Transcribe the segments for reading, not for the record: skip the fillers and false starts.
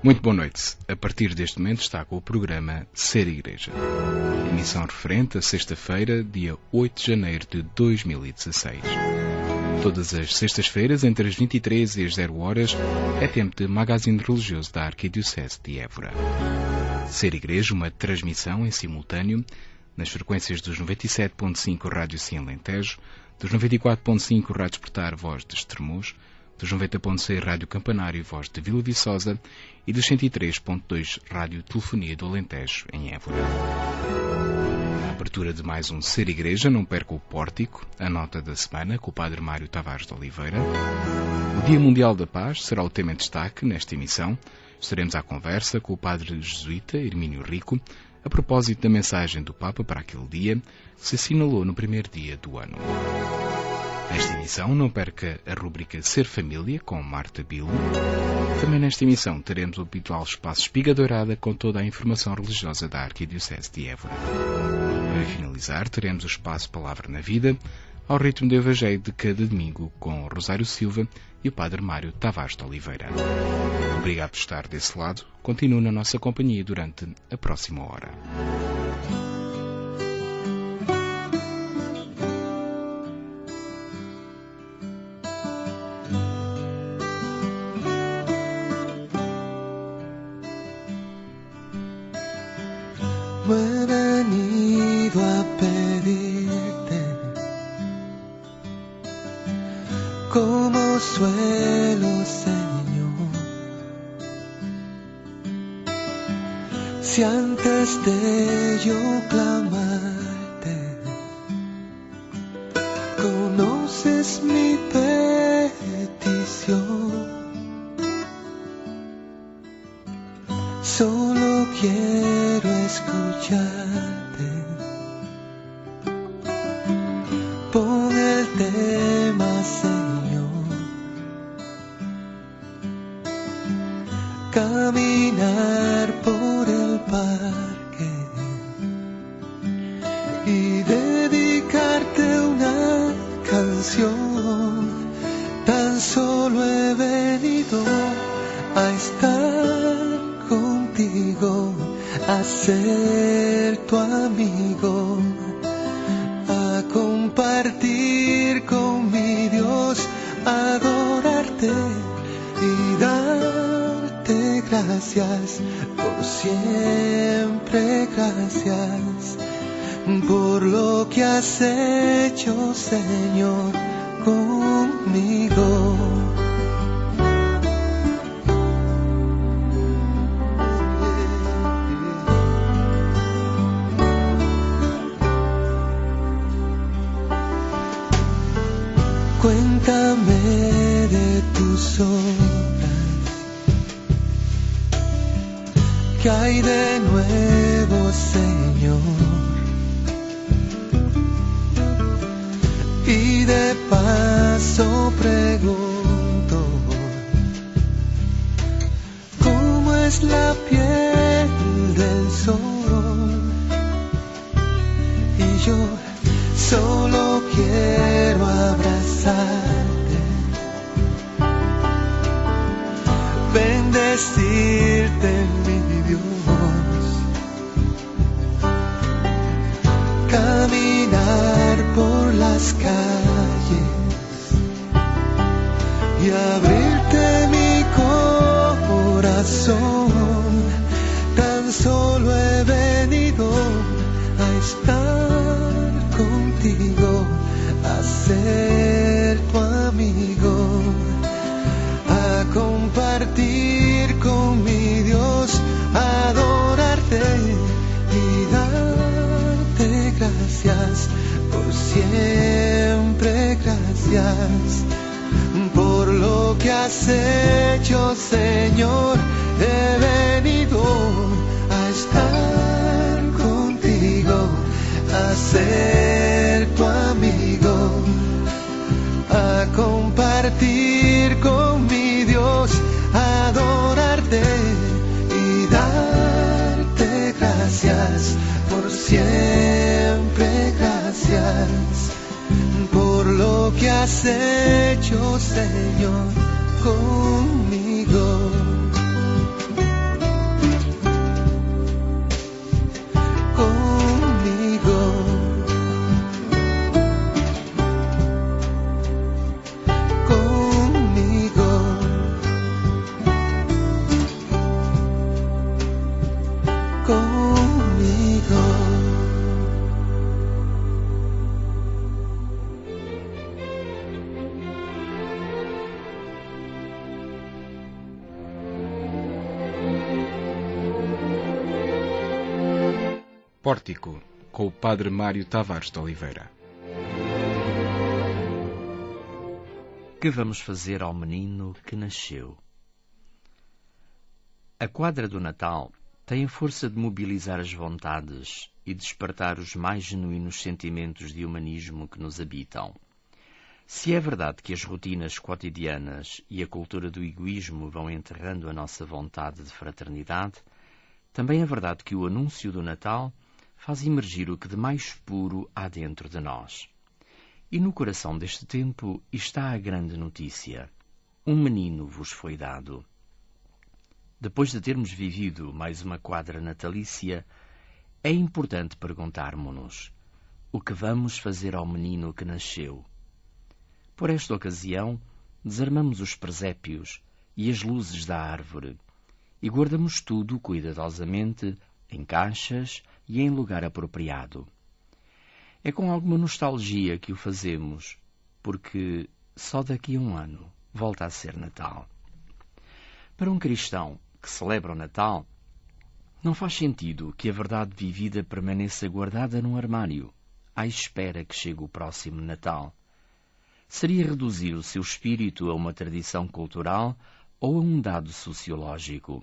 Muito boa noite. A partir deste momento está com o programa Ser Igreja. Emissão referente a sexta-feira, dia 8 de janeiro de 2016. Todas as sextas-feiras, entre as 23 e as 0 horas, é tempo de magazine religioso da Arquidiocese de Évora. Ser Igreja, uma transmissão em simultâneo nas frequências dos 97.5 Rádio Sim Alentejo, dos 94.5 Rádio Despertar Voz de Estremoz, dos 90.6 Rádio Campanário Voz de Vila Viçosa e dos 103.2 Rádio Telefonia do Alentejo, em Évora. Na abertura de mais um Ser Igreja, não perca o Pórtico, a nota da semana, com o Padre Mário Tavares de Oliveira. O Dia Mundial da Paz será o tema em destaque nesta emissão. Estaremos à conversa com o Padre Jesuíta Hermínio Rico, a propósito da mensagem do Papa para aquele dia, que se assinalou no primeiro dia do ano. Nesta emissão, não perca a rúbrica Ser Família, com Marta Bilo. Também nesta emissão teremos o habitual espaço Espiga Dourada, com toda a informação religiosa da Arquidiocese de Évora. Para finalizar, teremos o espaço Palavra na Vida, ao ritmo do Evangelho de cada domingo, com Rosário Silva e o Padre Mário Tavares de Oliveira. Obrigado por estar desse lado. Continue na nossa companhia durante a próxima hora. No he venido a pedirte como suelo, Señor, si antes de yo clamarte conoces mi petición. Solo quiero escucharte. Pon el tema, Señor. Caminar por el parque y dedicarte una canción. Tan solo he venido a estar contigo, a ser tu amigo, a compartir con mi Dios, a adorarte y darte gracias, por siempre gracias, por lo que has hecho, Señor, conmigo. Cuéntame de tus obras, ¿qué hay de nuevo, Señor? Y de paso pregunto, ¿cómo es la piel del sol? Y yo solo quiero abrazarte, bendecirte, mi Dios, caminar por las calles y abrirte mi corazón. Tan solo he venido a estar contigo, a ser tu amigo, a compartir con mi Dios, a adorarte y darte gracias, por siempre gracias, por lo que has hecho, Señor. He venido a estar contigo, a ser tu amigo, a compartir con mi Dios, a adorarte y darte gracias, por siempre gracias, por lo que has hecho, Señor, conmigo. Pórtico, com o Padre Mário Tavares de Oliveira. Que vamos fazer ao menino que nasceu? A quadra do Natal tem a força de mobilizar as vontades e despertar os mais genuínos sentimentos de humanismo que nos habitam. Se é verdade que as rotinas cotidianas e a cultura do egoísmo vão enterrando a nossa vontade de fraternidade, também é verdade que o anúncio do Natal faz emergir o que de mais puro há dentro de nós. E no coração deste tempo está a grande notícia. Um menino vos foi dado. Depois de termos vivido mais uma quadra natalícia, é importante perguntarmos-nos: o que vamos fazer ao menino que nasceu? Por esta ocasião, desarmamos os presépios e as luzes da árvore e guardamos tudo cuidadosamente em caixas e em lugar apropriado. É com alguma nostalgia que o fazemos, porque só daqui a um ano volta a ser Natal. Para um cristão que celebra o Natal, não faz sentido que a verdade vivida permaneça guardada num armário, à espera que chegue o próximo Natal. Seria reduzir o seu espírito a uma tradição cultural ou a um dado sociológico.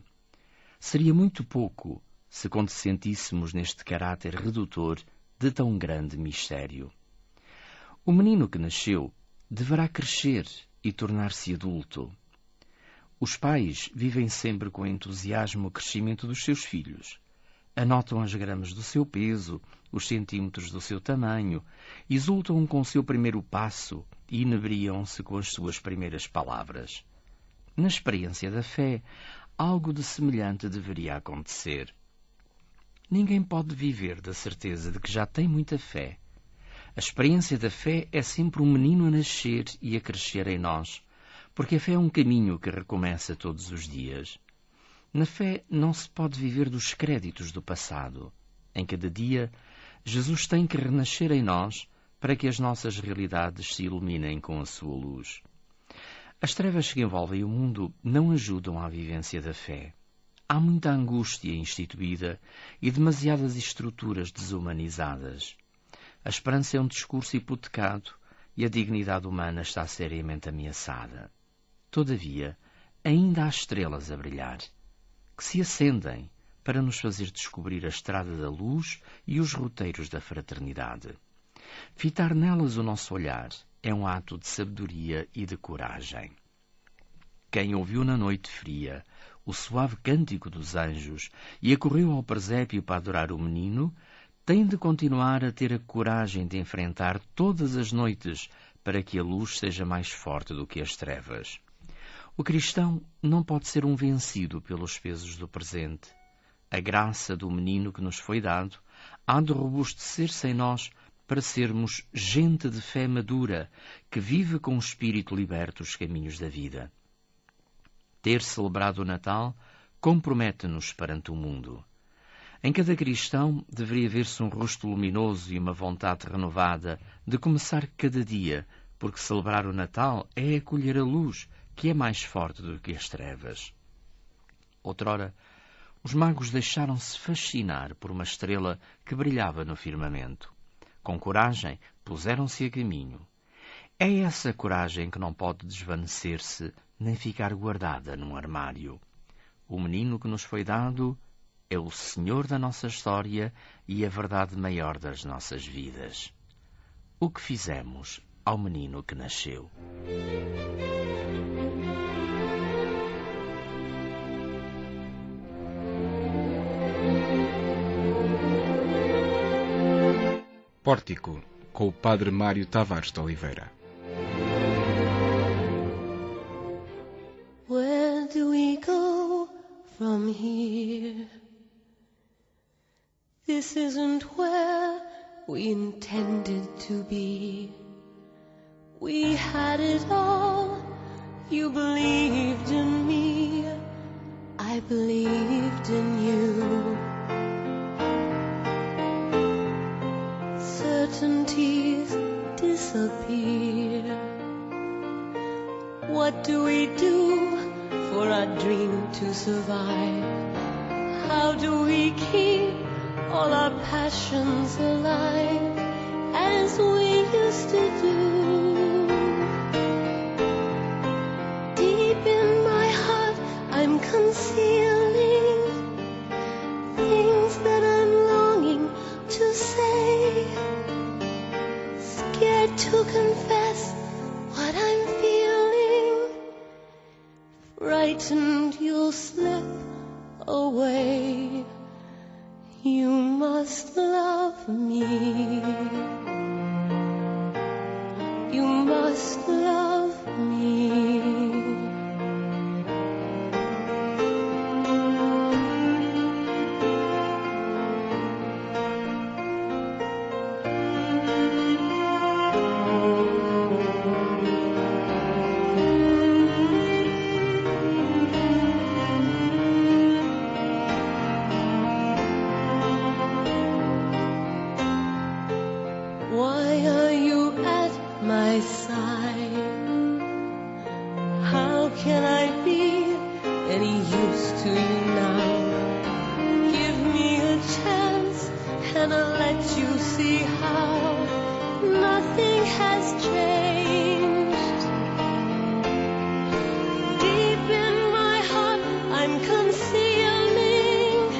Seria muito pouco se consentíssemos neste caráter redutor de tão grande mistério. O menino que nasceu deverá crescer e tornar-se adulto. Os pais vivem sempre com entusiasmo o crescimento dos seus filhos. Anotam as gramas do seu peso, os centímetros do seu tamanho, exultam com o seu primeiro passo e inebriam-se com as suas primeiras palavras. Na experiência da fé, algo de semelhante deveria acontecer. Ninguém pode viver da certeza de que já tem muita fé. A experiência da fé é sempre um menino a nascer e a crescer em nós, porque a fé é um caminho que recomeça todos os dias. Na fé não se pode viver dos créditos do passado. Em cada dia, Jesus tem que renascer em nós para que as nossas realidades se iluminem com a sua luz. As trevas que envolvem o mundo não ajudam à vivência da fé. Há muita angústia instituída e demasiadas estruturas desumanizadas. A esperança é um discurso hipotecado e a dignidade humana está seriamente ameaçada. Todavia, ainda há estrelas a brilhar, que se acendem para nos fazer descobrir a estrada da luz e os roteiros da fraternidade. Fitar nelas o nosso olhar é um ato de sabedoria e de coragem. Quem ouviu na noite fria o suave cântico dos anjos e acorreu ao presépio para adorar o menino, tem de continuar a ter a coragem de enfrentar todas as noites para que a luz seja mais forte do que as trevas. O cristão não pode ser um vencido pelos pesos do presente. A graça do menino que nos foi dado há de robustecer-se em nós para sermos gente de fé madura que vive com o espírito liberto os caminhos da vida. Ter celebrado o Natal compromete-nos perante o mundo. Em cada cristão deveria ver-se um rosto luminoso e uma vontade renovada de começar cada dia, porque celebrar o Natal é acolher a luz, que é mais forte do que as trevas. Outrora, os magos deixaram-se fascinar por uma estrela que brilhava no firmamento. Com coragem, puseram-se a caminho. É essa coragem que não pode desvanecer-se nem ficar guardada num armário. O menino que nos foi dado é o Senhor da nossa história e a verdade maior das nossas vidas. O que fizemos ao menino que nasceu? Pórtico, com o Padre Mário Tavares de Oliveira. Where do we go from here? This isn't where we intended to be. We had it all. You believed in me. I believed in you. Certainties disappear. What do we do for our dream to survive? How do we keep all our passions alive as we used to do. Deep in my heart I'm concealing things that I'm longing to say, scared to confess what I'm feeling, frightened you'll slip away. You must love me. You must love me. Why are you at my side? How can I be any use to you now? Give me a chance and I'll let you see how nothing has changed. Deep in my heart I'm concealing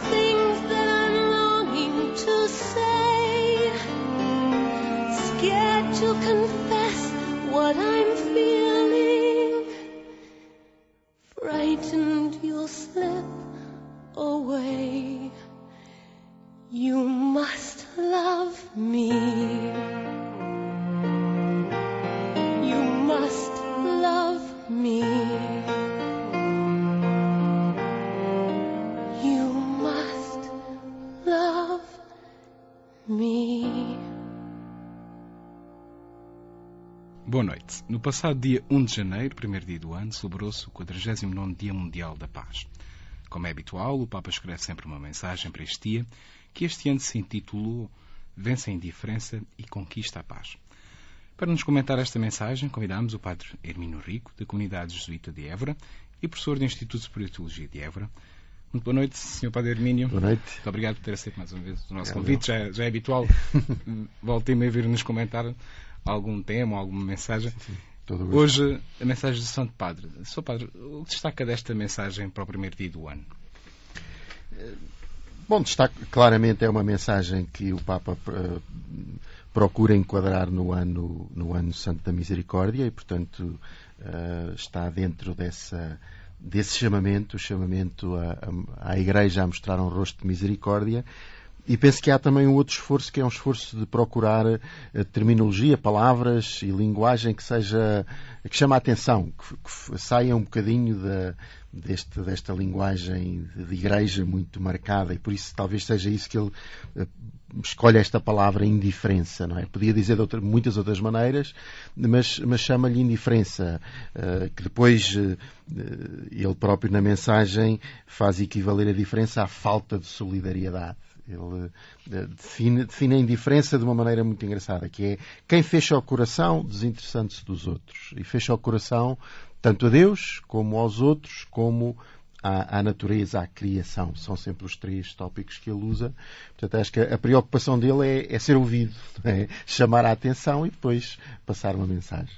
things that I'm longing to say, scared to confess what I'm feeling, frightened you'll slip away. You must love me. You must love me. You must love me. Boa noite. No passado dia 1 de janeiro, primeiro dia do ano, celebrou-se o 49º Dia Mundial da Paz. Como é habitual, o Papa escreve sempre uma mensagem para este dia, que este ano se intitulou Vence a Indiferença e Conquista a Paz. Para nos comentar esta mensagem, convidamos o Padre Hermínio Rico, da Comunidade Jesuíta de Évora e professor do Instituto Superior de Teologia de Évora. Muito boa noite, Sr. Padre Hermínio. Boa noite. Muito obrigado por ter aceito mais uma vez o nosso convite. Já é habitual. Voltem-me a vir-nos comentar algum tema, alguma mensagem. Sim. Hoje, a mensagem do Santo Padre. Sr. Padre, o que destaca desta mensagem para o primeiro dia do ano? Bom, destaque claramente é uma mensagem que o Papa procura enquadrar no ano Santo da Misericórdia e, portanto, está dentro desse chamamento, o chamamento à Igreja a mostrar um rosto de misericórdia. E penso que há também um outro esforço, que é um esforço de procurar terminologia, palavras e linguagem que chama a atenção, que saia um bocadinho desta linguagem de igreja muito marcada, e por isso talvez seja isso que ele escolhe esta palavra indiferença, não é? Podia dizer de muitas outras maneiras, mas chama-lhe indiferença, que depois ele próprio na mensagem faz equivaler a diferença à falta de solidariedade. Ele define a indiferença de uma maneira muito engraçada, que é quem fecha o coração desinteressando-se dos outros. E fecha o coração tanto a Deus, como aos outros, como à natureza, à criação. São sempre os três tópicos que ele usa. Portanto, acho que a preocupação dele é ser ouvido, é chamar a atenção e depois passar uma mensagem.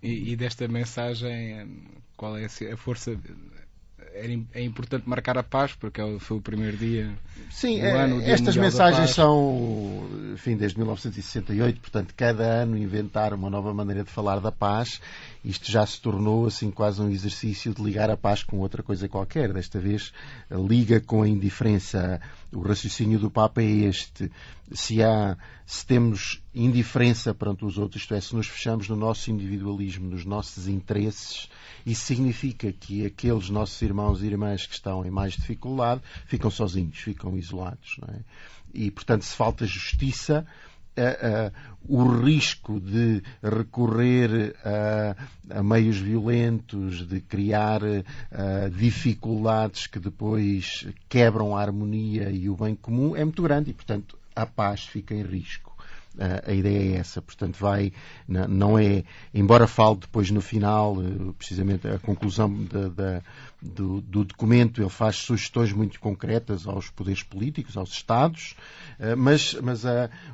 E desta mensagem, qual é a força? É importante marcar a paz, porque foi o primeiro dia do ano. Estas mensagens são, enfim, desde 1968, portanto, cada ano inventar uma nova maneira de falar da paz. Isto já se tornou, assim, quase um exercício de ligar a paz com outra coisa qualquer. Desta vez, liga com a indiferença. O raciocínio do Papa é este. Se temos indiferença perante os outros, isto é, se nos fechamos no nosso individualismo, nos nossos interesses, isso significa que aqueles nossos irmãos e irmãs que estão em mais dificuldade ficam sozinhos, ficam isolados, não é? E, portanto, se falta justiça, o risco de recorrer a meios violentos, de criar dificuldades que depois quebram a harmonia e o bem comum é muito grande e, portanto, a paz fica em risco. A ideia é essa, portanto não é, embora fale depois no final, precisamente a conclusão documento ele faz sugestões muito concretas aos poderes políticos, aos Estados, mas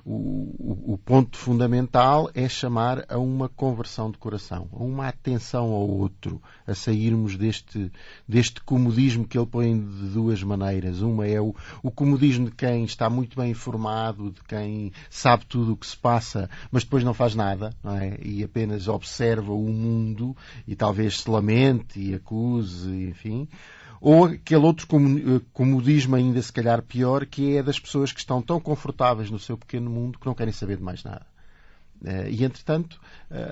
o ponto fundamental é chamar a uma conversão de coração, a uma atenção ao outro, a sairmos deste comodismo que ele põe de duas maneiras. Uma é o comodismo de quem está muito bem informado, de quem sabe tudo o que se passa, mas depois não faz nada, não é? E apenas observa o mundo e talvez se lamente e acuse, enfim. Ou aquele outro comodismo ainda se calhar pior, que é das pessoas que estão tão confortáveis no seu pequeno mundo que não querem saber de mais nada. E, entretanto,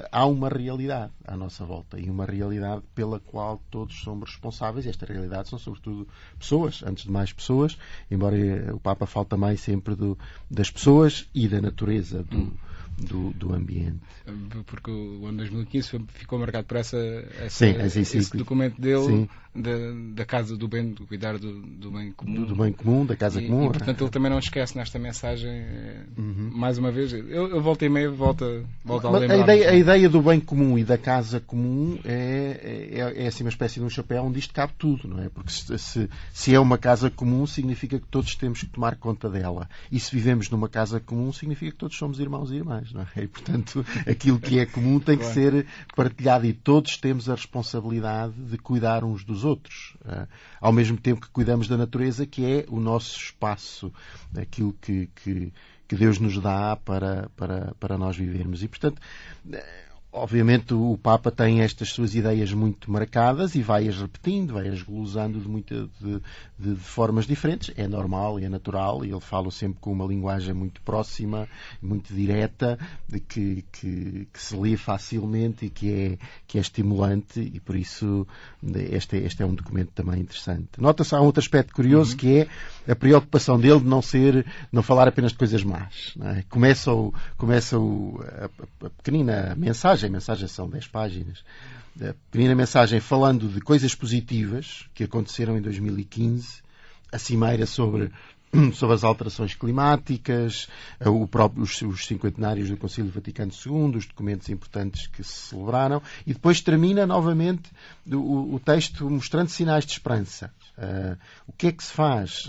há uma realidade à nossa volta e uma realidade pela qual todos somos responsáveis. E esta realidade são, sobretudo, pessoas, antes de mais pessoas, embora o Papa fale também sempre das pessoas e da natureza do ambiente. Porque o ano 2015 ficou marcado por esse documento dele, da casa do bem, do cuidar do bem comum. Do bem comum, da casa comum. E, portanto, ele também não esquece nesta mensagem, mais uma vez, eu volto e meia, volto a lembrar. A ideia do bem comum e da casa comum é assim uma espécie de um chapéu onde isto cabe tudo, não é? Porque se é uma casa comum, significa que todos temos que tomar conta dela. E se vivemos numa casa comum, significa que todos somos irmãos e irmãs, não é? E, portanto, aquilo que é comum tem que ser partilhado e todos temos a responsabilidade de cuidar uns dos outros, ao mesmo tempo que cuidamos da natureza, que é o nosso espaço, aquilo que Deus nos dá para nós vivermos. E, portanto, obviamente o Papa tem estas suas ideias muito marcadas e vai-as repetindo, vai-as glosando de formas diferentes. É normal, é natural, e ele fala sempre com uma linguagem muito próxima, muito direta, de que se lê facilmente e que é estimulante, e por isso este é um documento também interessante. Nota-se, há um outro aspecto curioso, que é a preocupação dele de não falar apenas de coisas más. Não é? Começa a pequenina mensagem são 10 páginas, a pequena mensagem falando de coisas positivas que aconteceram em 2015, a cimeira sobre as alterações climáticas, os cinquentenários do Concílio Vaticano II, os documentos importantes que se celebraram, e depois termina novamente o texto mostrando sinais de esperança. O que é que se faz?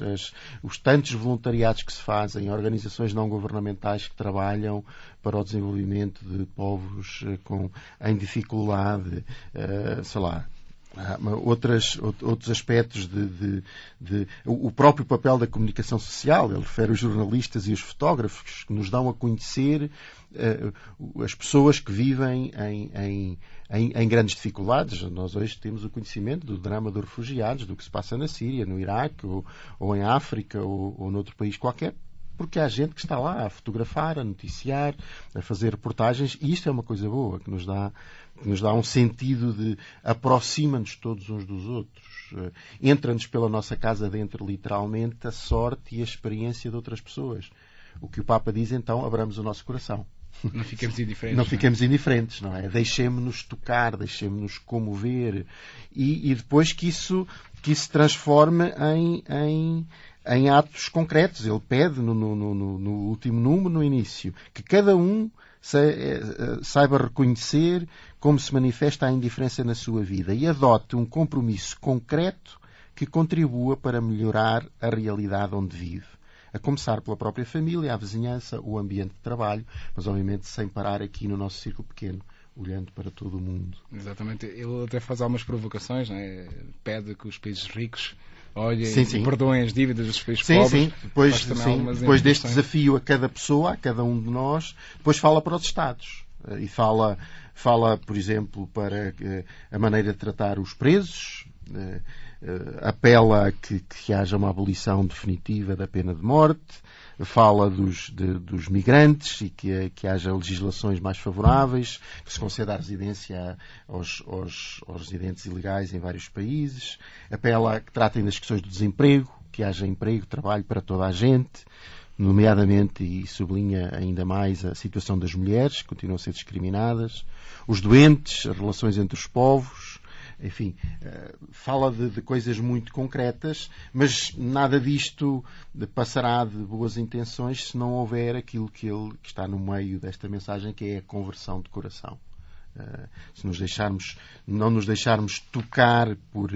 Os tantos voluntariados que se fazem, organizações não governamentais que trabalham para o desenvolvimento de povos em dificuldade, outros aspectos o próprio papel da comunicação social. Ele refere os jornalistas e os fotógrafos que nos dão a conhecer as pessoas que vivem em grandes dificuldades. Nós hoje temos o conhecimento do drama dos refugiados, do que se passa na Síria, no Iraque, ou em África, ou noutro país qualquer, porque há gente que está lá a fotografar, a noticiar, a fazer reportagens, e isto é uma coisa boa, que nos dá um sentido de aproxima-nos todos uns dos outros. Entra-nos pela nossa casa dentro, literalmente, a sorte e a experiência de outras pessoas. O que o Papa diz, então, abramos o nosso coração. Não ficamos indiferentes. Não ficamos indiferentes, não é? Deixemos-nos tocar, deixemos-nos comover, e depois que isso se transforme em atos concretos. Ele pede no último número, no início, que cada um saiba reconhecer como se manifesta a indiferença na sua vida e adote um compromisso concreto que contribua para melhorar a realidade onde vive. A começar pela própria família, a vizinhança, o ambiente de trabalho, mas obviamente sem parar aqui no nosso círculo pequeno, olhando para todo o mundo. Exatamente. Ele até faz algumas provocações, não é? Pede que os países ricos olhem e perdoem as dívidas dos países pobres. Depois deste desafio a cada pessoa, a cada um de nós, depois fala para os Estados. E fala, por exemplo, para a maneira de tratar os presos, apela a que haja uma abolição definitiva da pena de morte, fala dos migrantes e que haja legislações mais favoráveis, que se conceda a residência aos residentes ilegais em vários países, apela a que tratem das questões do desemprego, que haja emprego, trabalho para toda a gente, nomeadamente, e sublinha ainda mais, a situação das mulheres, que continuam a ser discriminadas, os doentes, as relações entre os povos. Enfim, fala de coisas muito concretas, mas nada disto passará de boas intenções se não houver aquilo que está no meio desta mensagem, que é a conversão de coração. Se não nos deixarmos tocar por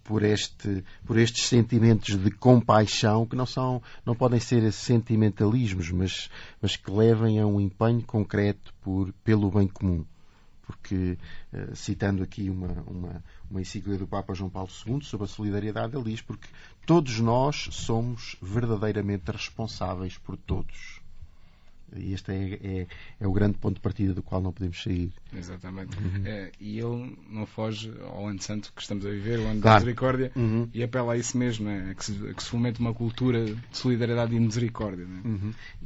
por estes sentimentos de compaixão, que não podem ser sentimentalismos, mas que levem a um empenho concreto pelo bem comum. Porque, citando aqui uma encíclica do Papa João Paulo II sobre a solidariedade, ele diz: porque todos nós somos verdadeiramente responsáveis por todos. E este é o grande ponto de partida do qual não podemos sair. Exatamente. E ele não foge ao ano santo que estamos a viver, o ano da misericórdia, e apela a isso mesmo, que se fomente uma cultura de solidariedade e misericórdia.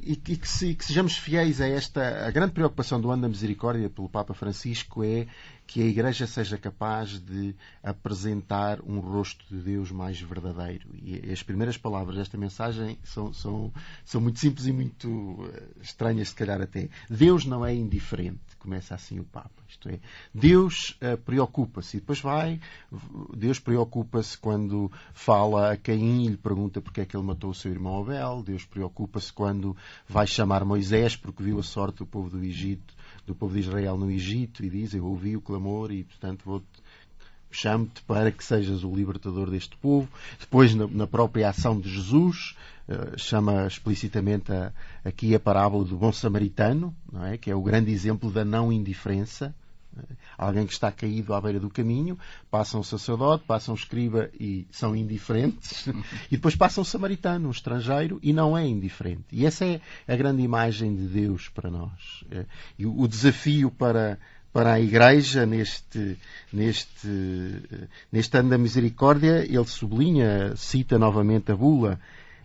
E que sejamos fiéis a esta... A grande preocupação do ano da misericórdia pelo Papa Francisco é que a Igreja seja capaz de apresentar um rosto de Deus mais verdadeiro. E as primeiras palavras desta mensagem são muito simples e muito estranhas, se calhar até. Deus não é indiferente, começa assim o Papa. Isto é, Deus preocupa-se. E depois Deus preocupa-se quando fala a Caim e lhe pergunta porque é que ele matou o seu irmão Abel. Deus preocupa-se quando vai chamar Moisés porque viu a sorte do povo do Egito, do povo de Israel no Egito, e diz: eu ouvi o clamor e, portanto, chamo-te para que sejas o libertador deste povo. Depois, na própria ação de Jesus, chama explicitamente aqui a parábola do bom samaritano, não é? Que é o grande exemplo da não indiferença. Alguém que está caído à beira do caminho, passa um sacerdote, passa um escriba e são indiferentes, e depois passa um samaritano, um estrangeiro, e não é indiferente. E essa é a grande imagem de Deus para nós. E o desafio para a Igreja neste ano da misericórdia, ele sublinha, cita novamente a bula,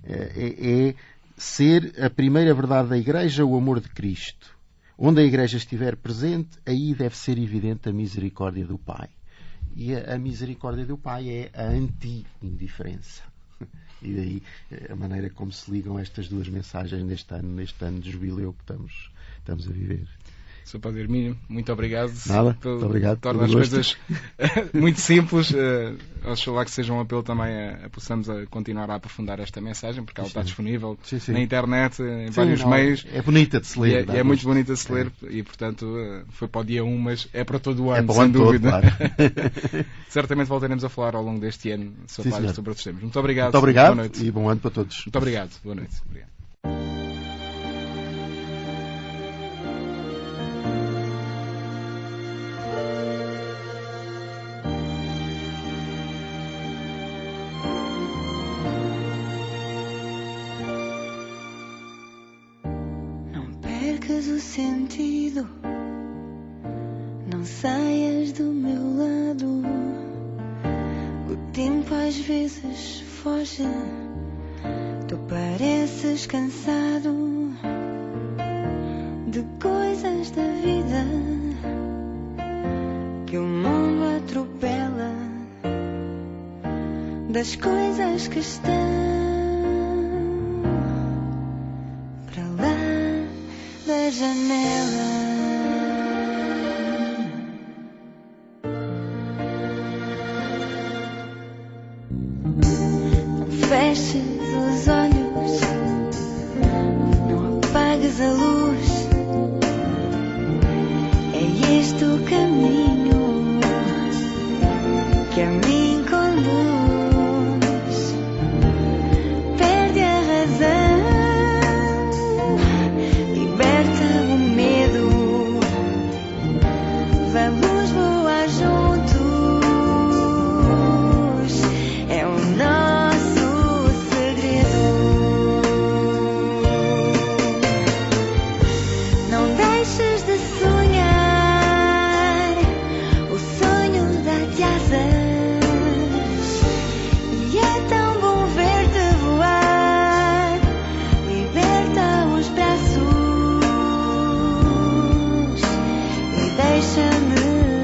é ser a primeira verdade da Igreja o amor de Cristo. Onde a Igreja estiver presente, aí deve ser evidente a misericórdia do Pai. E a misericórdia do Pai é a anti-indiferença. E daí a maneira como se ligam estas duas mensagens neste ano de jubileu que estamos a viver. Sr. Padre Hermínio, muito obrigado. Nada, muito obrigado. Torna as coisas muito simples. Oxalá que seja um apelo também a possamos continuar a aprofundar esta mensagem, porque ela está disponível na internet, em vários meios. É bonita de se ler. É muito bonita de se ler e, portanto, foi para o dia 1, mas é para todo o ano, sem dúvida. Todo, claro. Certamente voltaremos a falar ao longo deste ano sobre outros temas. Muito obrigado. Muito obrigado. Boa noite. E bom ano para todos. Muito obrigado. Boa noite. Obrigado. O sentido, não saias do meu lado. O tempo às vezes foge, tu pareces cansado de coisas da vida que o mundo atropela, das coisas que estão da janela. Não feches os olhos, não apagues a luz. É este o caminho que a mim conduz. Perde a razão, vamos voar juntos, é o nosso segredo. Não deixes de sonhar, o sonho dá-te asas, e é tão bom ver-te voar, liberta os braços e deixa-me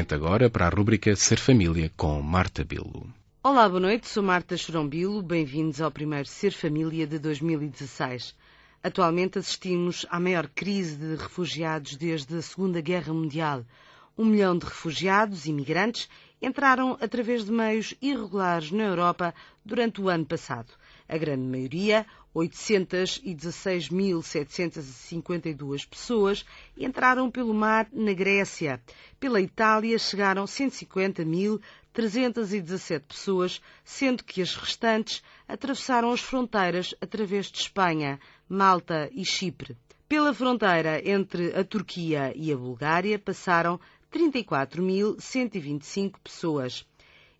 frente agora para a rúbrica Ser Família com Marta Bilo. Olá, boa noite. Sou Marta Chorombilo. Bem-vindos ao primeiro Ser Família de 2016. Atualmente assistimos à maior crise de refugiados desde a Segunda Guerra Mundial. 1 milhão de refugiados, imigrantes, entraram através de meios irregulares na Europa durante o ano passado. A grande maioria, 816.752 pessoas, entraram pelo mar na Grécia. Pela Itália chegaram 150.317 pessoas, sendo que as restantes atravessaram as fronteiras através de Espanha, Malta e Chipre. Pela fronteira entre a Turquia e a Bulgária passaram 34.125 pessoas.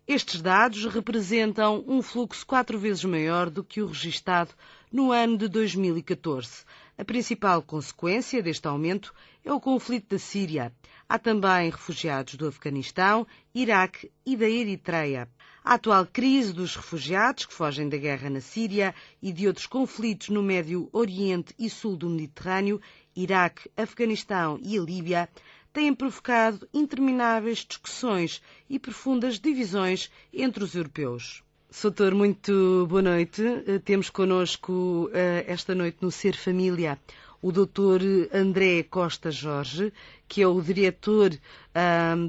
Estes dados representam um fluxo 4 vezes maior do que o registado no ano de 2014. A principal consequência deste aumento é o conflito da Síria. Há também refugiados do Afeganistão, Iraque e da Eritreia. A atual crise dos refugiados que fogem da guerra na Síria e de outros conflitos no Médio Oriente e Sul do Mediterrâneo, Iraque, Afeganistão e a Líbia, têm provocado intermináveis discussões e profundas divisões entre os europeus. Soutor, muito boa noite. Temos connosco esta noite no Ser Família o Dr. André Costa Jorge, que é o diretor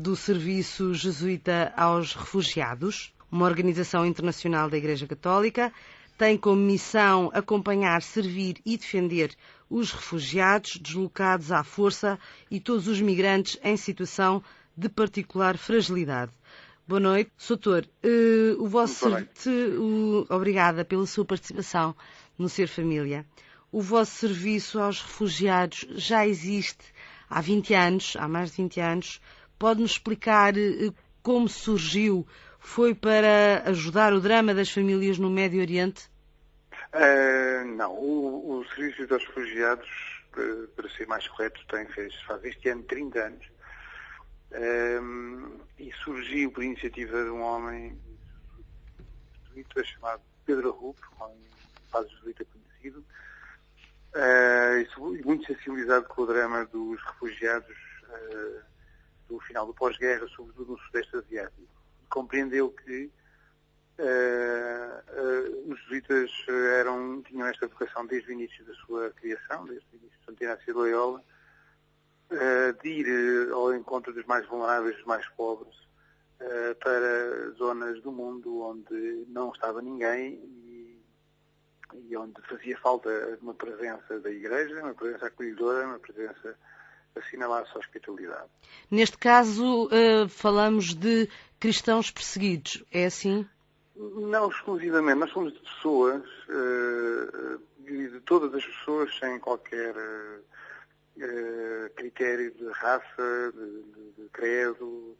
do Serviço Jesuíta aos Refugiados, uma organização internacional da Igreja Católica. Tem como missão acompanhar, servir e defender os refugiados deslocados à força e todos os migrantes em situação de particular fragilidade. Boa noite, Soutor. Obrigada pela sua participação no Ser Família. O vosso serviço aos refugiados já existe há 20 anos, há mais de 20 anos. Pode-nos explicar como surgiu? Foi para ajudar o drama das famílias no Médio Oriente? Não. O Serviço dos Refugiados, para ser mais correto, faz este ano 30 anos. E surgiu por iniciativa de um homem jesuíta chamado Pedro Arrupe, um padre jesuíta conhecido, muito sensibilizado com o drama dos refugiados do final do pós-guerra, sobretudo no Sudeste Asiático. Compreendeu que os jesuítas tinham esta vocação desde o início da sua criação, desde o início de Santo Inácio de Loyola, de ir ao encontro dos mais vulneráveis, dos mais pobres, para zonas do mundo onde não estava ninguém e onde fazia falta uma presença da Igreja, uma presença acolhedora, uma presença assinalasse a hospitalidade. Neste caso, falamos de cristãos perseguidos, é assim? Não exclusivamente. Nós somos de pessoas, de todas as pessoas, sem qualquer critério de raça, de credo,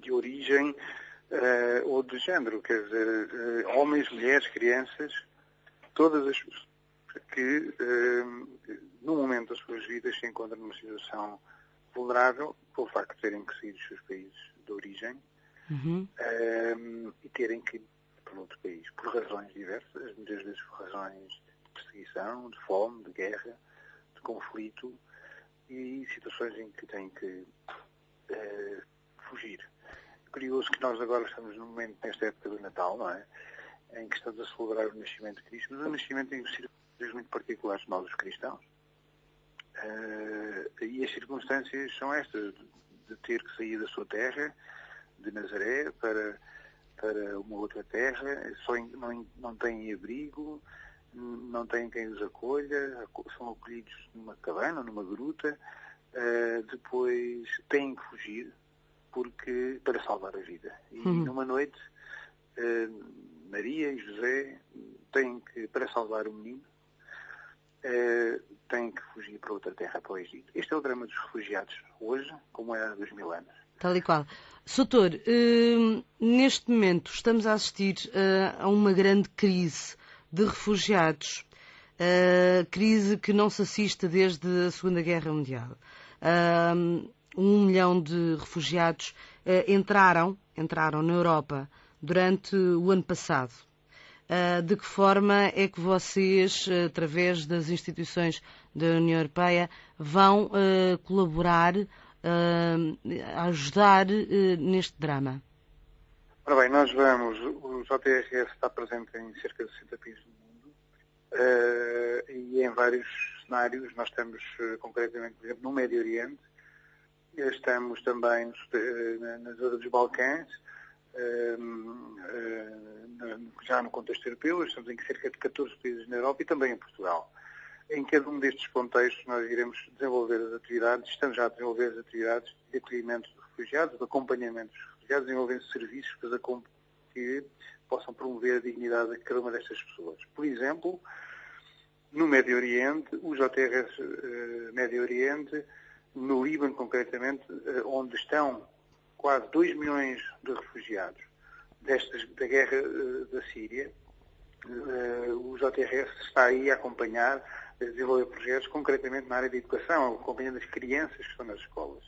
de origem ou de género. Quer dizer, homens, mulheres, crianças, todas as pessoas que no momento das suas vidas se encontram numa situação vulnerável pelo facto de terem que sair dos seus países de origem e terem que ir para outro país, por razões diversas, muitas vezes por razões de perseguição, de fome, de guerra, de conflito e situações em que têm que fugir. É curioso que nós agora estamos num momento, nesta época do Natal, não é? Em que estamos a celebrar o nascimento de Cristo, mas o nascimento tem circunstâncias muito particulares de nós, os cristãos. E as circunstâncias são estas, de ter que sair da sua terra, de Nazaré, para uma outra terra, não têm abrigo, não têm quem os acolha, são acolhidos numa cabana, numa gruta, depois têm que fugir para salvar a vida. E numa noite, Maria e José têm que, para salvar o menino, têm que fugir para outra terra, para o Egito. Este é o drama dos refugiados hoje, como é há 2000 anos. Tal e qual. Soutor, neste momento estamos a assistir a uma grande crise de refugiados, crise que não se assiste desde a Segunda Guerra Mundial. 1 milhão de refugiados entraram na Europa durante o ano passado. De que forma é que vocês, através das instituições da União Europeia, vão colaborar a ajudar neste drama? Ora bem, o JTRS está presente em cerca de 60 países do mundo e em vários cenários. Nós estamos concretamente, por exemplo, no Médio Oriente, estamos também na zona dos Balcãs, já no contexto europeu, estamos em cerca de 14 países na Europa e também em Portugal. Em cada um destes contextos nós iremos desenvolver as atividades, estamos já a desenvolver as atividades de acolhimento de refugiados, de acompanhamento dos refugiados, desenvolvendo serviços que possam promover a dignidade de cada uma destas pessoas. Por exemplo, no Médio Oriente, o JTRS Médio Oriente, no Líbano concretamente, onde estão quase 2 milhões de refugiados da guerra da Síria, o JTRS está aí a acompanhar, a desenvolver projetos concretamente na área da educação, acompanhando as crianças que estão nas escolas.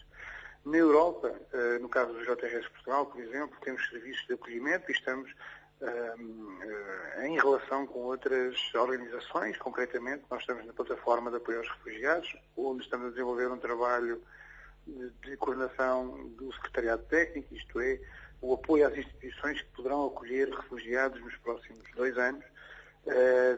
Na Europa, no caso do JTRS Portugal, por exemplo, temos serviços de acolhimento e estamos em relação com outras organizações. Concretamente, nós estamos na plataforma de apoio aos refugiados, onde estamos a desenvolver um trabalho de coordenação do secretariado técnico, isto é, o apoio às instituições que poderão acolher refugiados nos próximos 2 anos,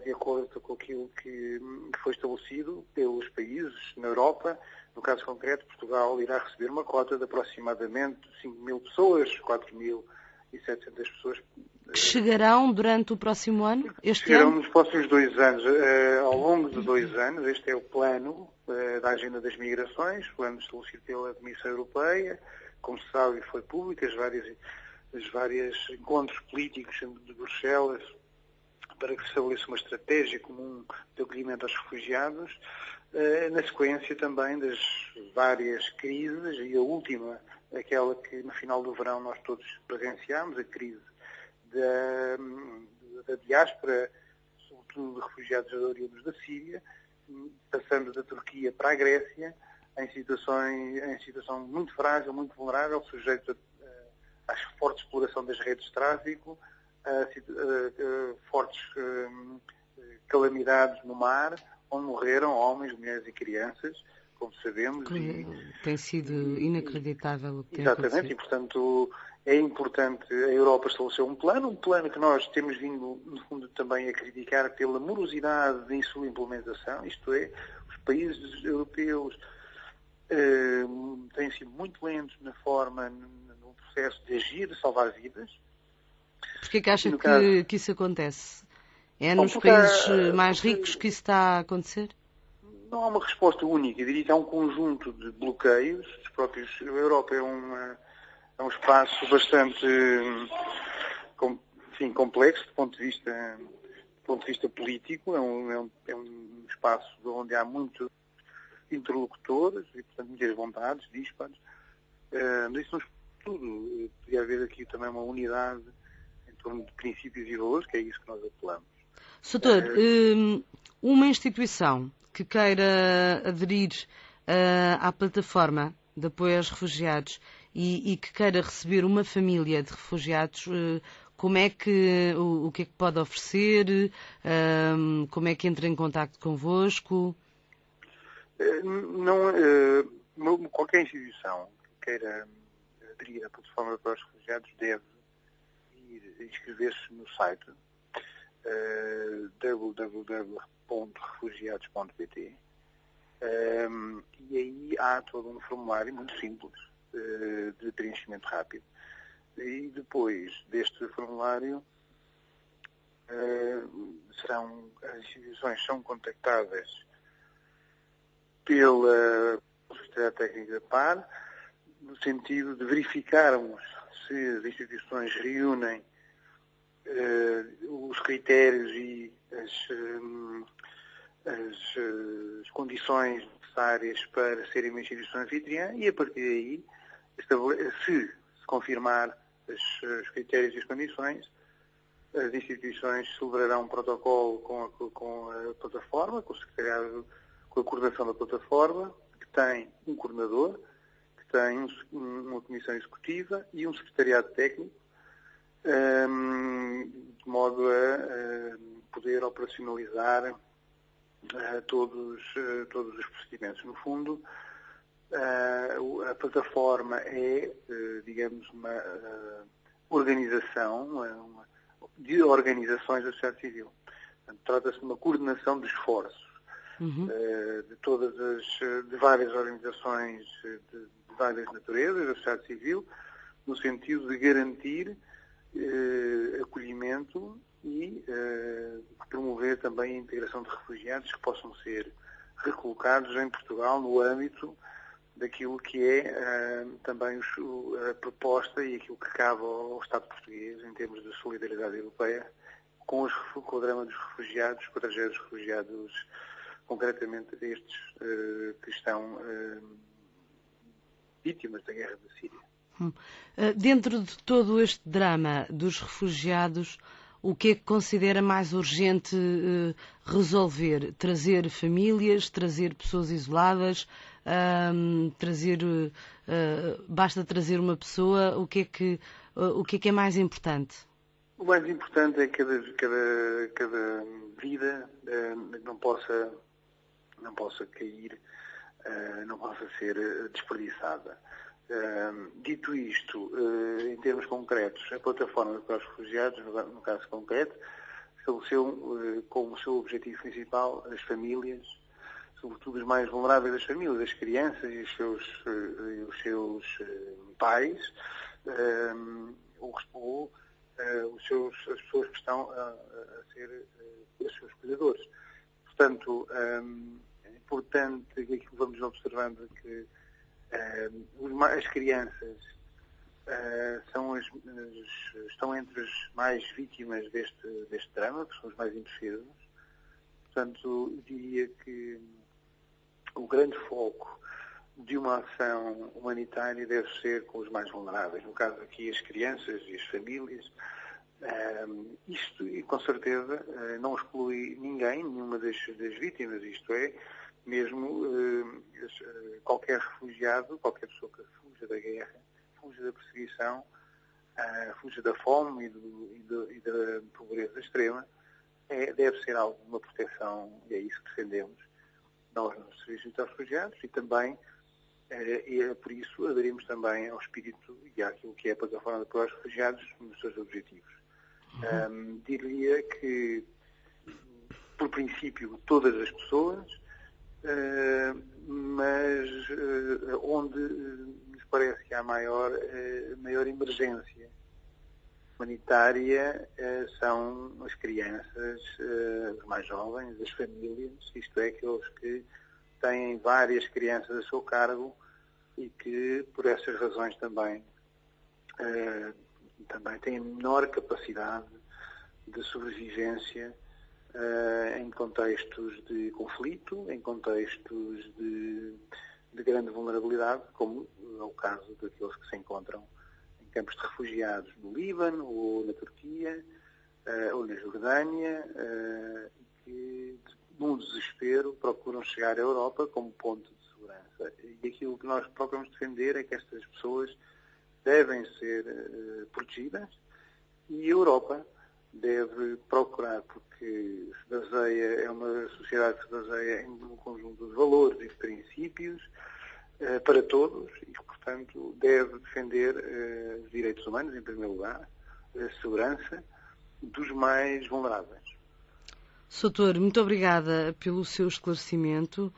de acordo com aquilo que foi estabelecido pelos países na Europa. No caso concreto, Portugal irá receber uma cota de aproximadamente 5.000 pessoas, 4.700 pessoas. Que chegarão durante o próximo ano? Chegarão nos próximos 2 anos. Ao longo de 2 anos, este é o plano da Agenda das Migrações, plano estabelecido pela Comissão Europeia. Como se sabe, foi público, os vários encontros políticos de Bruxelas para que se estabeleça uma estratégia comum de acolhimento aos refugiados, na sequência também das várias crises, e a última, aquela que no final do verão nós todos presenciámos, a crise da diáspora, sobretudo de refugiados oriundos da Síria, passando da Turquia para a Grécia, em situação muito frágil, muito vulnerável, sujeito à forte exploração das redes de tráfico, a fortes calamidades no mar, onde morreram homens, mulheres e crianças, como sabemos. Tem sido inacreditável o que tem Exatamente, acontecido. E portanto é importante a Europa estabelecer um plano que nós temos vindo, no fundo, também a criticar pela morosidade em sua implementação, isto é, os países europeus têm sido muito lentos no processo de agir, de salvar vidas. Porquê é que acha que isso acontece? É nos países mais ricos que isso está a acontecer? Não há uma resposta única. Eu diria que há um conjunto de bloqueios. A Europa é um espaço bastante complexo do ponto de vista político. É um espaço onde há muitos interlocutores e, portanto, muitas vontades, dispares. Mas isso não é tudo. Podia haver aqui também uma unidade em torno de princípios e valores, que é isso que nós apelamos. Soutor, uma instituição que queira aderir à plataforma de apoio aos refugiados e que queira receber uma família de refugiados, o que é que pode oferecer? Como é que entra em contacto convosco? Qualquer instituição que queira aderir à plataforma para os refugiados deve ir inscrever-se no site www.refugiados.pt e aí há todo um formulário muito simples de preenchimento rápido. E depois deste formulário as instituições são contactadas pela Secretaria Técnica da PAR, no sentido de verificarmos se as instituições reúnem os critérios e as condições necessárias para serem uma instituição anfitriã, e a partir daí, se confirmar os critérios e as condições, as instituições celebrarão um protocolo com a plataforma, com o secretariado, com a coordenação da plataforma, que tem um coordenador, que tem uma comissão executiva e um secretariado técnico, de modo a poder operacionalizar todos os procedimentos. No fundo, A plataforma é, digamos, uma organização de organizações da sociedade civil. Trata-se de uma coordenação de esforços de várias organizações de várias naturezas da sociedade civil, no sentido de garantir acolhimento e promover também a integração de refugiados que possam ser recolocados em Portugal no âmbito daquilo que é também a proposta e aquilo que cabe ao Estado português em termos de solidariedade europeia com o drama dos refugiados, estrangeiros refugiados, concretamente estes que estão vítimas da guerra da Síria. Dentro de todo este drama dos refugiados, o que é que considera mais urgente resolver? Trazer famílias, trazer pessoas isoladas, basta trazer uma pessoa? O que é que é mais importante? O mais importante é que cada vida não possa cair, não possa ser desperdiçada. Dito isto, em termos concretos, a plataforma para os refugiados, no caso concreto, estabeleceu como seu objetivo principal as famílias, sobretudo os mais vulneráveis das famílias, as crianças e os seus pais, as pessoas que estão a ser os seus cuidadores. Portanto, é importante aquilo que vamos observando que as crianças estão entre as mais vítimas deste drama, que são os mais indefesos. Portanto, eu diria que o grande foco de uma ação humanitária deve ser com os mais vulneráveis, no caso aqui as crianças e as famílias. Isto, e com certeza, não exclui nenhuma das vítimas, isto é, mesmo qualquer refugiado, qualquer pessoa que fuja da guerra, fuja da perseguição, fuja da fome e da pobreza extrema, deve ser alguma proteção, e é isso que defendemos nós nos serviços de refugiados, e também, por isso, aderimos também ao espírito e àquilo que é a plataforma para os refugiados nos seus objetivos. Diria que, por princípio, todas as pessoas, mas onde nos parece que há maior emergência humanitária são as crianças, os mais jovens, as famílias, isto é, aqueles que têm várias crianças a seu cargo e que, por essas razões também têm menor capacidade de sobrevivência em contextos de conflito, em contextos de grande vulnerabilidade, como é o caso daqueles que se encontram em campos de refugiados no Líbano, ou na Turquia, ou na Jordânia, que, num desespero, procuram chegar à Europa como ponto de segurança. E aquilo que nós procuramos defender é que estas pessoas devem ser protegidas, e a Europa deve procurar, porque é uma sociedade que se baseia em um conjunto de valores e de princípios para todos, e que, portanto, deve defender os direitos humanos, em primeiro lugar, a segurança dos mais vulneráveis. Soutor, muito obrigada pelo seu esclarecimento.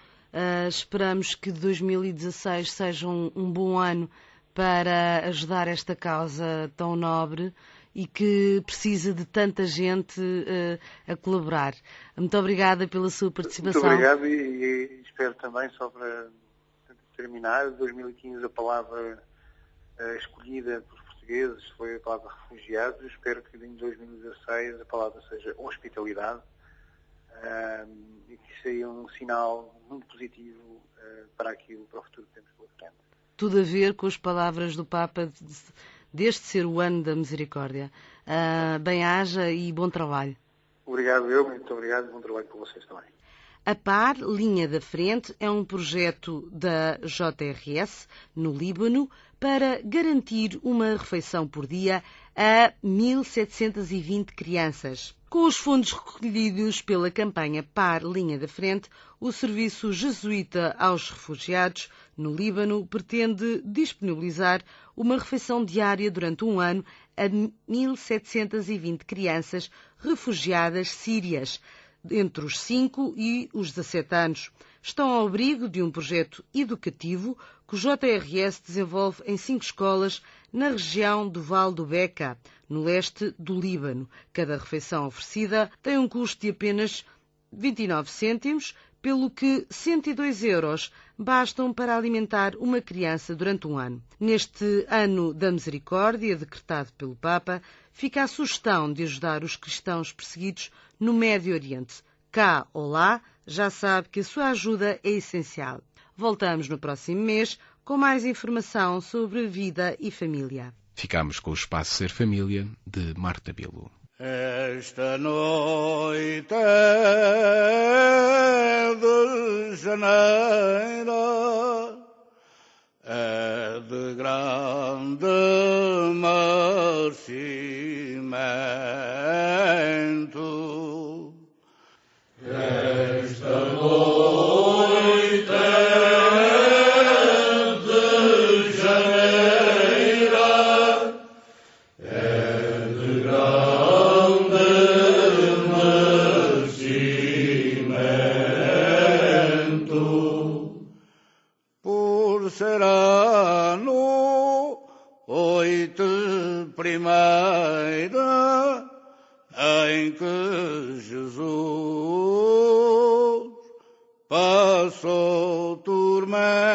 Esperamos que 2016 seja um bom ano para ajudar esta causa tão nobre e que precisa de tanta gente a colaborar. Muito obrigada pela sua participação. Muito obrigado, e espero também, só para terminar, 2015 a palavra escolhida pelos portugueses foi a palavra refugiados. Espero que em 2016 a palavra seja hospitalidade, e que seja um sinal muito positivo para o futuro que temos pela frente. Tudo a ver com as palavras do Papa deste ser o ano da misericórdia. Bem-aja e bom trabalho. Obrigado, muito obrigado e bom trabalho para vocês também. A PAR, Linha da Frente, é um projeto da JRS, no Líbano, para garantir uma refeição por dia a 1.720 crianças. Com os fundos recolhidos pela campanha PAR Linha da Frente, o Serviço Jesuíta aos Refugiados no Líbano pretende disponibilizar uma refeição diária durante um ano a 1.720 crianças refugiadas sírias, entre os 5 e os 17 anos. Estão ao abrigo de um projeto educativo que o JRS desenvolve em 5 escolas na região do Vale do Beca, no leste do Líbano. Cada refeição oferecida tem um custo de apenas 29 cêntimos, pelo que 102 euros bastam para alimentar uma criança durante um ano. Neste ano da misericórdia, decretado pelo Papa, fica a sugestão de ajudar os cristãos perseguidos no Médio Oriente. Cá ou lá, já sabe que a sua ajuda é essencial. Voltamos no próximo mês com mais informação sobre vida e família. Ficamos com o Espaço Ser Família, de Marta Bilo. Esta noite é de janeiro, é de grande merecimento. Esta noite é de janeiro, é de grande merecimento. Por ser ano 8 primeira em que Jesus passou tormento.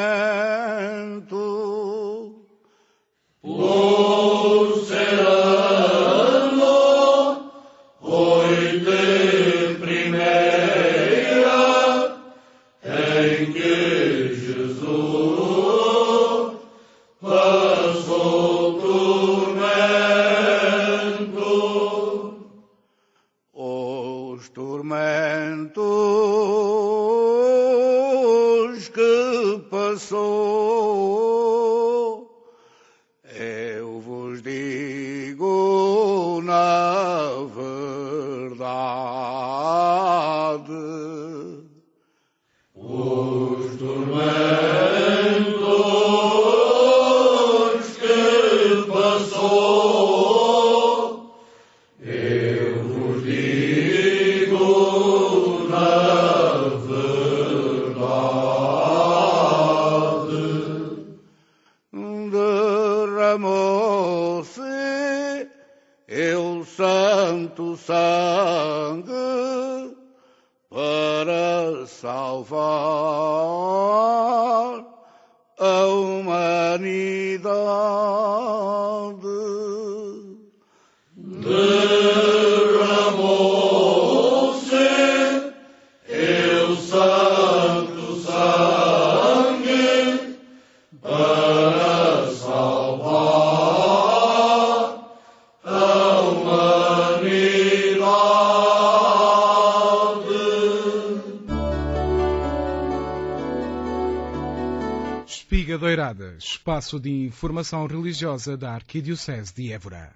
Por ser ano 8 primeira em que Jesus passou tormento. Os tormentos que passou, eu vos digo na verdade. Os tormentos que passou, eu vos digo na verdade. Derramou-se o santo sangue para salvar a humanidade. Derramou-se o santo sangue para salvar a humanidade. Espiga Doirada, espaço de informação religiosa da Arquidiocese de Évora.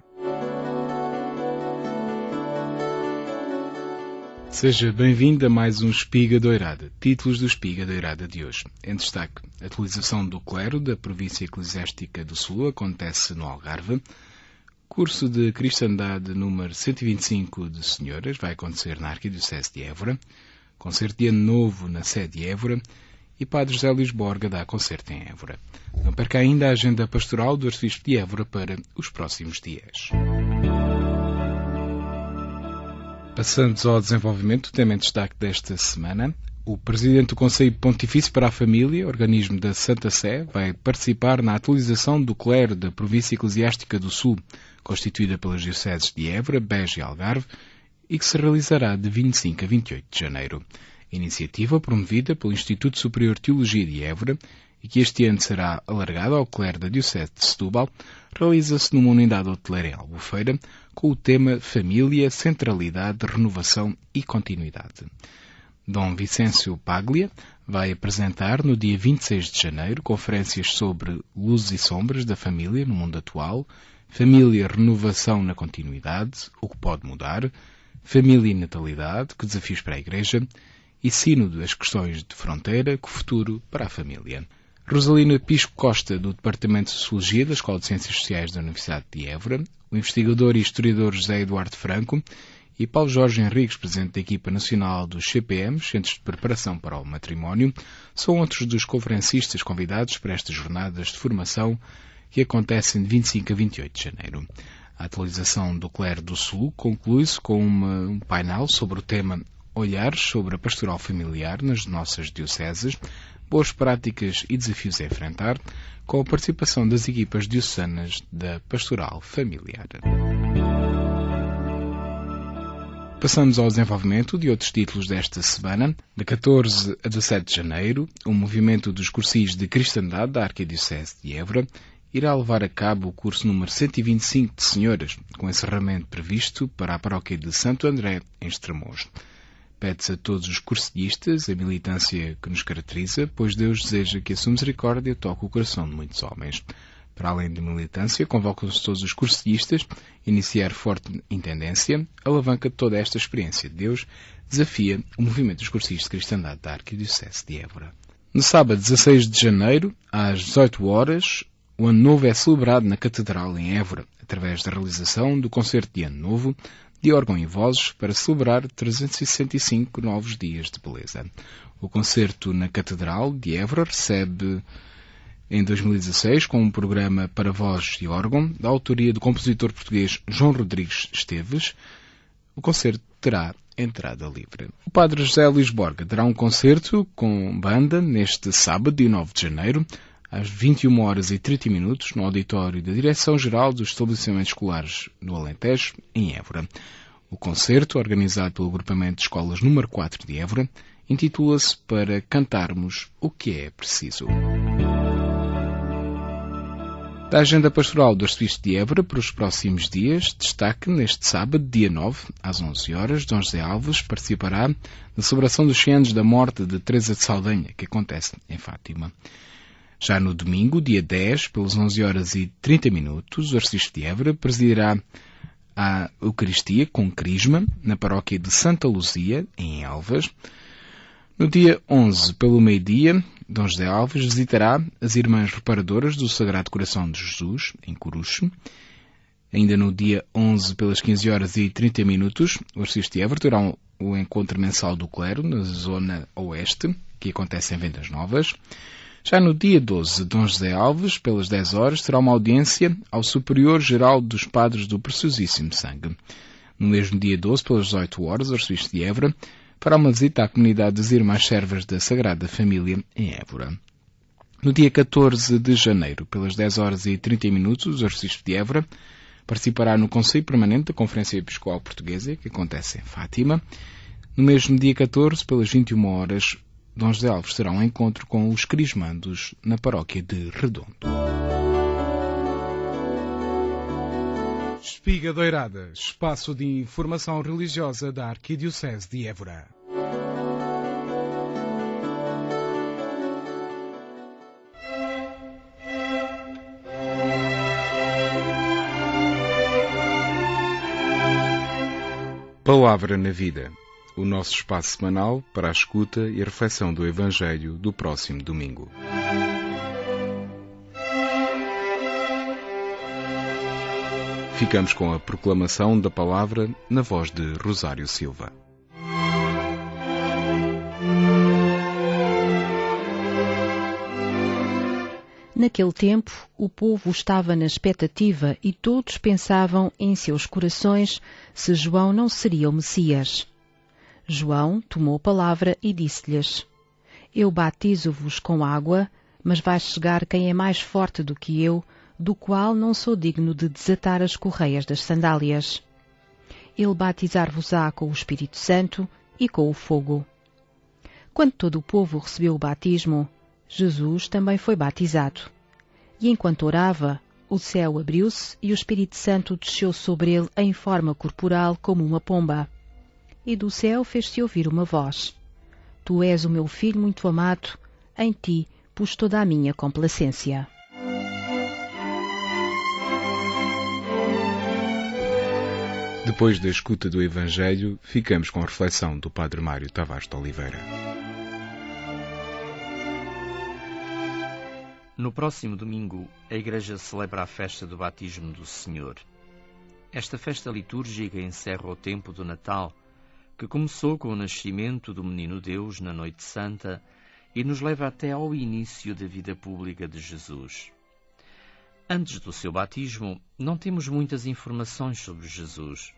Seja bem-vindo a mais um Espiga Doirada. Títulos do Espiga Doirada de hoje. Em destaque, a atualização do clero da Província Eclesiástica do Sul acontece no Algarve. Curso de Cristandade número 125 de Senhoras vai acontecer na Arquidiocese de Évora. Concerto de Ano Novo na sede de Évora. E Padre José Luís Borga dá concerto em Évora. Não perca ainda a agenda pastoral do Arcebispo de Évora para os próximos dias. Passando ao desenvolvimento, o tema em destaque desta semana, o Presidente do Conselho Pontifício para a Família, organismo da Santa Sé, vai participar na atualização do clero da Província Eclesiástica do Sul, constituída pelas dioceses de Évora, Beja e Algarve, e que se realizará de 25 a 28 de janeiro. Iniciativa promovida pelo Instituto Superior de Teologia de Évora e que este ano será alargada ao clero da Diocese de Setúbal, realiza-se numa unidade hoteleira em Albufeira com o tema Família, Centralidade, Renovação e Continuidade. Dom Vicêncio Paglia vai apresentar no dia 26 de janeiro conferências sobre luzes e sombras da família no mundo atual, família, renovação na continuidade, o que pode mudar, família e natalidade, que desafios para a Igreja, e sínodo, as questões de fronteira, que futuro para a família. Rosalina Pisco Costa, do Departamento de Sociologia da Escola de Ciências Sociais da Universidade de Évora, o investigador e historiador José Eduardo Franco e Paulo Jorge Henriques, presidente da equipa nacional dos CPM, Centros de Preparação para o Matrimónio, são outros dos conferencistas convidados para estas jornadas de formação que acontecem de 25 a 28 de janeiro. A atualização do Clero do Sul conclui-se com um painel sobre o tema Olhares sobre a pastoral familiar nas nossas dioceses, boas práticas e desafios a enfrentar, com a participação das equipas diocesanas da pastoral familiar. Passamos ao desenvolvimento de outros títulos desta semana. De 14 a 17 de janeiro, o movimento dos cursis de cristandade da Arquidiocese de Évora irá levar a cabo o curso número 125 de senhoras, com encerramento previsto para a paróquia de Santo André, em Estremoz. Pede-se a todos os cursillistas a militância que nos caracteriza, pois Deus deseja que a sua misericórdia toque o coração de muitos homens. Para além de militância, convocam-se todos os cursillistas a iniciar forte intendência, alavanca toda esta experiência de Deus, desafia o movimento dos cursillistas de cristandade da Arquidiocese de Évora. No sábado 16 de janeiro, às 18 horas, o Ano Novo é celebrado na Catedral em Évora, através da realização do concerto de Ano Novo, de órgão e vozes, para celebrar 365 novos dias de beleza. O concerto na Catedral de Évora recebe, em 2016, com um programa para vozes e órgão, da autoria do compositor português João Rodrigues Esteves. O concerto terá entrada livre. O Padre José Luís Borga dará um concerto com banda neste sábado, dia 9 de janeiro, às 21 horas e 30 minutos, no auditório da Direção-Geral dos Estabelecimentos Escolares do Alentejo, em Évora. O concerto, organizado pelo Agrupamento de Escolas número 4 de Évora, intitula-se Para Cantarmos o que é Preciso. Da agenda pastoral do Arcebispo de Évora para os próximos dias, destaque neste sábado, dia 9, às 11 horas, Dom José Alves participará na celebração dos 100 anos da morte de Teresa de Saldanha, que acontece em Fátima. Já no domingo, dia 10, pelas 11 horas e 30 minutos, o Arcebispo de Évora presidirá a Eucaristia com Crisma na paróquia de Santa Luzia, em Elvas. No dia 11, pelo meio-dia, Dom José Alves visitará as Irmãs Reparadoras do Sagrado Coração de Jesus, em Coruche. Ainda no dia 11, pelas 15 horas e 30 minutos, o Arcebispo de Évora terá o encontro mensal do clero na zona oeste, que acontece em Vendas Novas. Já no dia 12, Dom José Alves, pelas 10 horas, terá uma audiência ao Superior-Geral dos Padres do Preciosíssimo Sangue. No mesmo dia 12, pelas 18 horas, o Arcebispo de Évora fará uma visita à comunidade das Irmãs Servas da Sagrada Família, em Évora. No dia 14 de janeiro, pelas 10 horas e 30 minutos, o Arcebispo de Évora participará no Conselho Permanente da Conferência Episcopal Portuguesa, que acontece em Fátima. No mesmo dia 14, pelas 21 horas, Dom José Alves terá um encontro com os crismandos na paróquia de Redondo. Espiga Doirada, espaço de informação religiosa da Arquidiocese de Évora. Palavra na Vida, o nosso espaço semanal para a escuta e a reflexão do Evangelho do próximo domingo. Ficamos com a proclamação da palavra na voz de Rosário Silva. Naquele tempo, o povo estava na expectativa e todos pensavam em seus corações se João não seria o Messias. João tomou a palavra e disse-lhes: Eu batizo-vos com água, mas vai chegar quem é mais forte do que eu, do qual não sou digno de desatar as correias das sandálias. Ele batizar-vos-á com o Espírito Santo e com o fogo. Quando todo o povo recebeu o batismo, Jesus também foi batizado. E enquanto orava, o céu abriu-se e o Espírito Santo desceu sobre ele em forma corporal como uma pomba. E do céu fez-se ouvir uma voz: Tu és o meu filho muito amado, em ti pus toda a minha complacência. Depois da escuta do Evangelho, ficamos com a reflexão do Padre Mário Tavares de Oliveira. No próximo domingo, a Igreja celebra a festa do batismo do Senhor. Esta festa litúrgica encerra o tempo do Natal, que começou com o nascimento do Menino Deus na Noite Santa e nos leva até ao início da vida pública de Jesus. Antes do seu batismo, não temos muitas informações sobre Jesus.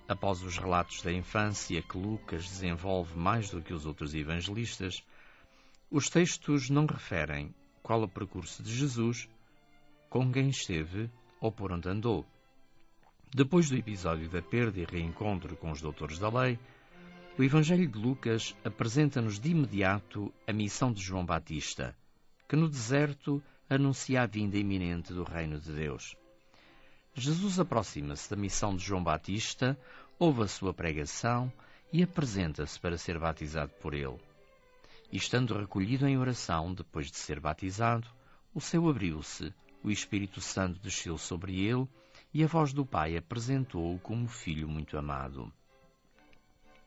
Após os relatos da infância que Lucas desenvolve mais do que os outros evangelistas, os textos não referem qual o percurso de Jesus, com quem esteve ou por onde andou. Depois do episódio da perda e reencontro com os doutores da lei, o Evangelho de Lucas apresenta-nos de imediato a missão de João Batista, que no deserto anuncia a vinda iminente do Reino de Deus. Jesus aproxima-se da missão de João Batista, ouve a sua pregação e apresenta-se para ser batizado por ele. E estando recolhido em oração depois de ser batizado, o céu abriu-se, o Espírito Santo desceu sobre ele e a voz do Pai apresentou-o como filho muito amado.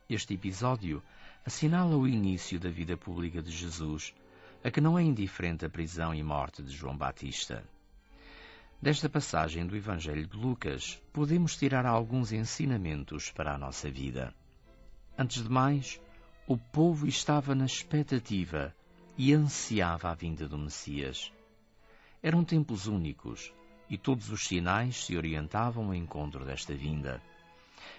Este episódio assinala o início da vida pública de Jesus, a que não é indiferente a prisão e morte de João Batista. Desta passagem do Evangelho de Lucas, podemos tirar alguns ensinamentos para a nossa vida. Antes de mais, o povo estava na expectativa e ansiava a vinda do Messias. Eram tempos únicos e todos os sinais se orientavam ao encontro desta vinda.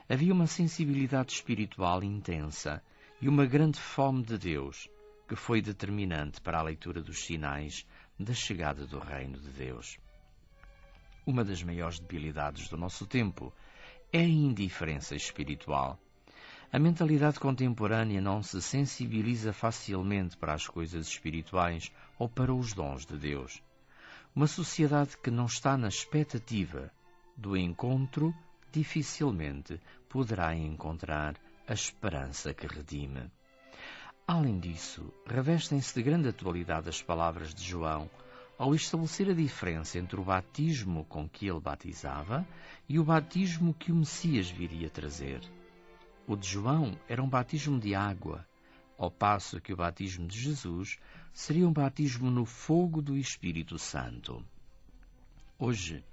Havia uma sensibilidade espiritual intensa e uma grande fome de Deus, que foi determinante para a leitura dos sinais da chegada do Reino de Deus. Uma das maiores debilidades do nosso tempo é a indiferença espiritual. A mentalidade contemporânea não se sensibiliza facilmente para as coisas espirituais ou para os dons de Deus. Uma sociedade que não está na expectativa do encontro dificilmente poderá encontrar a esperança que redime. Além disso, revestem-se de grande atualidade as palavras de João ao estabelecer a diferença entre o batismo com que ele batizava e o batismo que o Messias viria trazer. O de João era um batismo de água, ao passo que o batismo de Jesus seria um batismo no fogo do Espírito Santo. Hoje,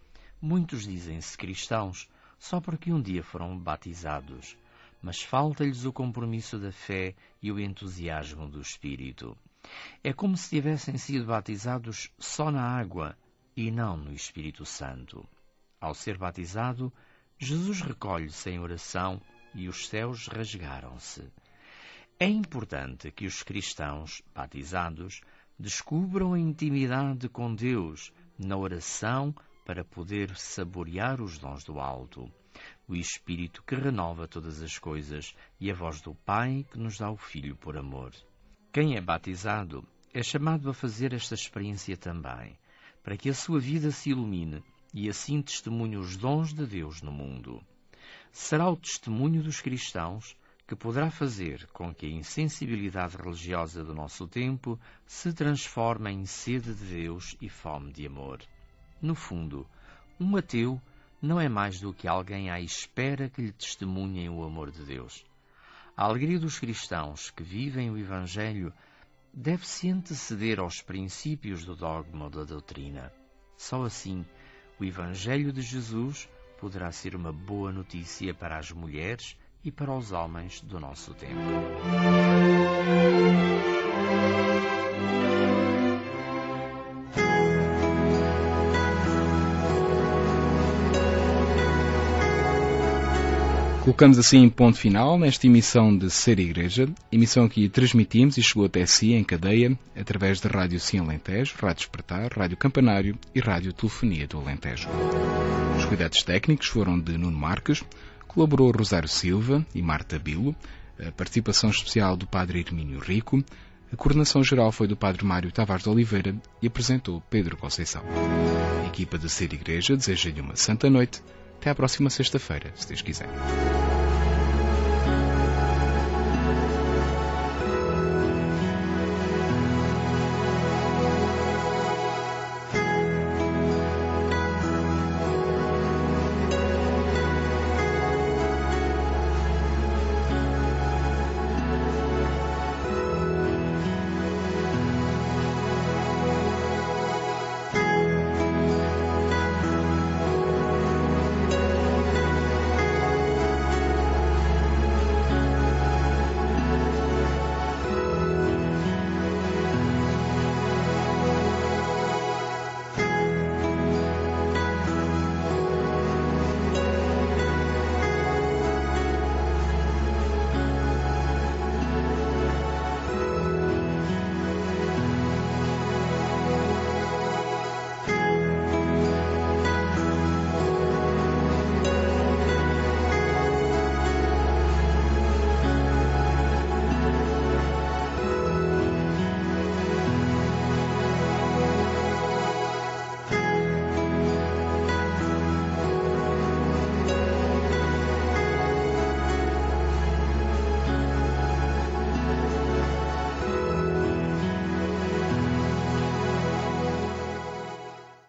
muitos dizem-se cristãos só porque um dia foram batizados, mas falta-lhes o compromisso da fé e o entusiasmo do Espírito. É como se tivessem sido batizados só na água e não no Espírito Santo. Ao ser batizado, Jesus recolhe-se em oração e os céus rasgaram-se. É importante que os cristãos batizados descubram a intimidade com Deus na oração para poder saborear os dons do alto, o Espírito que renova todas as coisas e a voz do Pai que nos dá o Filho por amor. Quem é batizado é chamado a fazer esta experiência também, para que a sua vida se ilumine e assim testemunhe os dons de Deus no mundo. Será o testemunho dos cristãos que poderá fazer com que a insensibilidade religiosa do nosso tempo se transforme em sede de Deus e fome de amor. No fundo, um ateu não é mais do que alguém à espera que lhe testemunhem o amor de Deus. A alegria dos cristãos que vivem o Evangelho deve-se anteceder aos princípios do dogma ou da doutrina. Só assim, o Evangelho de Jesus poderá ser uma boa notícia para as mulheres e para os homens do nosso tempo. Colocamos assim ponto final nesta emissão de Ser Igreja, emissão que transmitimos e chegou até si em cadeia através da Rádio Sim Alentejo, Rádio Despertar, Rádio Campanário e Rádio Telefonia do Alentejo. Os cuidados técnicos foram de Nuno Marques, colaborou Rosário Silva e Marta Bilo, a participação especial do Padre Hermínio Rico, a coordenação geral foi do Padre Mário Tavares de Oliveira e apresentou Pedro Conceição. A equipa de Ser Igreja deseja-lhe uma santa noite. Até à próxima sexta-feira, se Deus quiser.